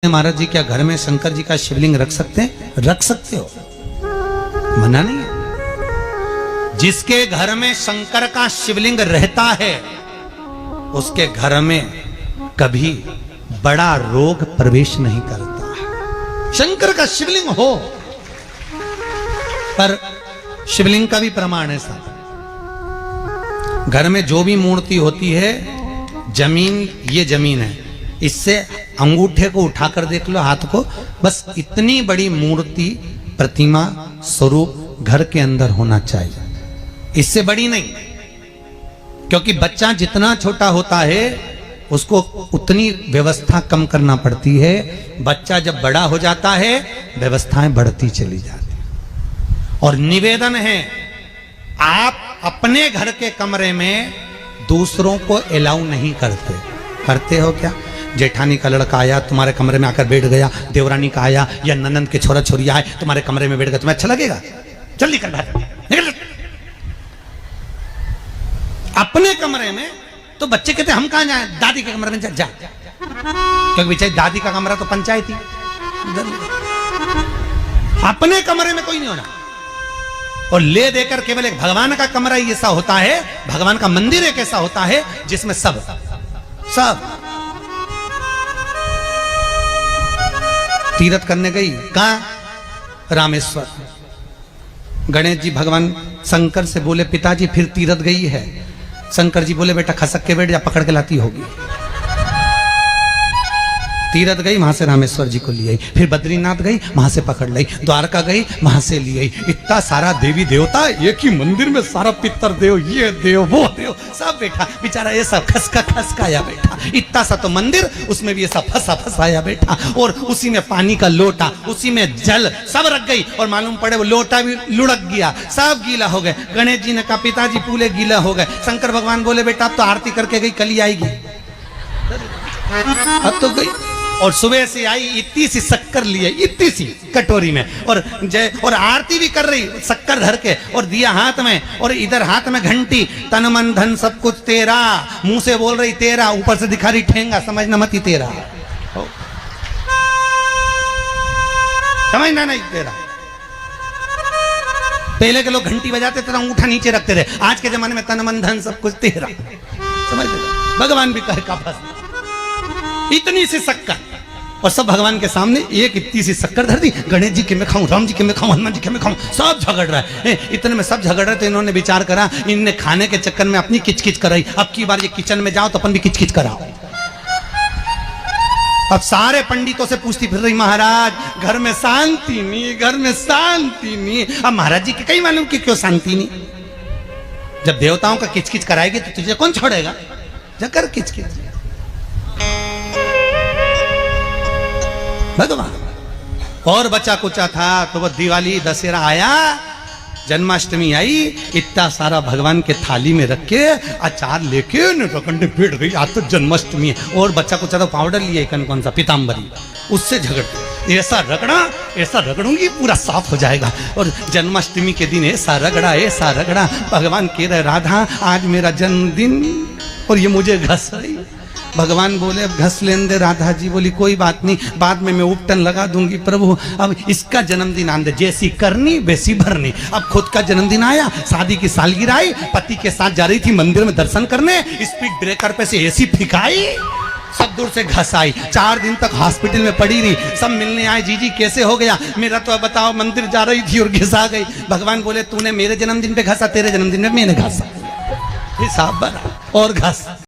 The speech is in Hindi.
महाराज जी क्या घर में शंकर जी का शिवलिंग रख सकते हैं? रख सकते हो, मना नहीं है। जिसके घर में शंकर का शिवलिंग रहता है उसके घर में कभी बड़ा रोग प्रवेश नहीं करता। शंकर का शिवलिंग हो, पर शिवलिंग का भी प्रमाण है साहब। घर में जो भी मूर्ति होती है, जमीन ये जमीन है, इससे अंगूठे को उठाकर देख लो, हाथ को, बस इतनी बड़ी मूर्ति प्रतिमा स्वरूप घर के अंदर होना चाहिए, इससे बड़ी नहीं। क्योंकि बच्चा जितना छोटा होता है उसको उतनी व्यवस्था कम करना पड़ती है। बच्चा जब बड़ा हो जाता है व्यवस्थाएं बढ़ती चली जाती। और निवेदन है, आप अपने घर के कमरे में दूसरों को अलाउ नहीं करते। करते हो क्या? जेठानी का लड़का आया तुम्हारे कमरे में आकर बैठ गया, देवरानी का आया या ननंद के छोरा छोरी आए तुम्हारे कमरे में बैठ गया, तुम्हें अच्छा लगेगा? जल्दी कर निकल। अपने कमरे में तो बच्चे कहते हम कहां जाएं? दादी के कमरे में जा। क्योंकि बेचारी दादी का कमरा तो पंचायती। अपने कमरे में कोई नहीं होना। और ले देकर केवल एक भगवान का कमरा ही ऐसा होता है, भगवान का मंदिर एक ऐसा होता है जिसमें सब तीर्थ करने गई। कहां? रामेश्वर। गणेश जी भगवान शंकर से बोले पिताजी फिर तीर्थ गई है। शंकर जी बोले बेटा खसक के बैठ जा, पकड़ के लाती होगी। तीर्थ गई, वहां से रामेश्वर जी को ले आई, फिर बद्रीनाथ गई, वहां से पकड़ लाई, द्वारका गई, वहां से ले आई। इतना सारा देवी देवता एक ही मंदिर में, सारा पितर देव, ये देव वो देव सब बैठा, बेचारा ये सब खसकाया बैठा। इतना सा तो मंदिर, उसमें भी ऐसा फंसाया बैठा। और उसी में पानी का लोटा, उसी में जल सब रख गई। और मालूम पड़े वो लोटा भी लुढ़क गया, सब गीला हो गए। गणेश जी ने कहा पिताजी पूरे गीला हो गए। शंकर भगवान बोले बेटा अब तो आरती करके गई, कल ही आएगी। अब तो गई और सुबह से आई, इतनी सी शक्कर लिए, इतनी सी कटोरी में, और आरती भी कर रही शक्कर धर के, और दिया हाथ में, और इधर हाथ में घंटी, तन मन धन सब कुछ तेरा, मुंह से बोल रही तेरा, ऊपर से दिखा रही ठेंगा, समझना मत ही तेरा, समझना नहीं तेरा। पहले के लोग घंटी बजाते थे, अंगूठा नीचे रखते थे। आज के जमाने में तन मन धन सब कुछ तेरा, समझ भगवान भी कहे का बस इतनी सी शक्कर, और सब भगवान के सामने एक इतनी सी शक्कर धर दी। गणेश जी के मैं खाऊं, राम जी के मैं खाऊं, हनुमान जी के मैं खाऊं, सब झगड़ रहा है। इतने में सब झगड़ रहे, तो इन्होंने विचार करा, इनने खाने के चक्कर में अपनी किचकिच कराई। अब की बार ये किचन में जाओ तो अपन भी किचकिच कराओ। अब सारे पंडितों से पूछती फिर रही, महाराज घर में शांति नहीं, घर में शांति नहीं। अब महाराज जी के कहीं मालूम कि क्यों शांति नहीं? जब देवताओं का किचकिच कराएगी तो तुझे कौन छोड़ेगा? जाकर किचकिच भगवान। और बचा कुचा था तो वो दिवाली दशहरा आया, जन्माष्टमी आई, इतना सारा भगवान के थाली में रख के अचार लेके रखंडे बैठ गई। आज तो जन्माष्टमी है। और बच्चा कुचा तो पाउडर लिए कौन सा पीताम्बरी, उससे झगड़ते, ऐसा रगड़ूंगी पूरा साफ हो जाएगा। और जन्माष्टमी के दिन ऐसा रगड़ा, भगवान कह रहे राधा आज मेरा जन्मदिन और ये मुझे घस रही। भगवान बोले अब घस लेने दे। राधा जी बोली कोई बात नहीं, बाद में मैं उपटन लगा दूंगी प्रभु, अब इसका जन्मदिन आने दे, जैसी करनी वैसी भरनी। अब खुद का जन्मदिन आया, शादी की सालगिरह आई, पति के साथ जा रही थी मंदिर में दर्शन करने, स्पीड ब्रेकर पे से ऐसी फिकाई, सब दूर से घस आई। 4 दिन तक हॉस्पिटल में पड़ी रही। सब मिलने आए, जीजी कैसे हो गया? मेरा तो बताओ मंदिर जा रही थी और घिसा गई। भगवान बोले तूने मेरे जन्मदिन पे घसा, तेरे जन्मदिन में मैंने घसा, हिसाब बना और घस।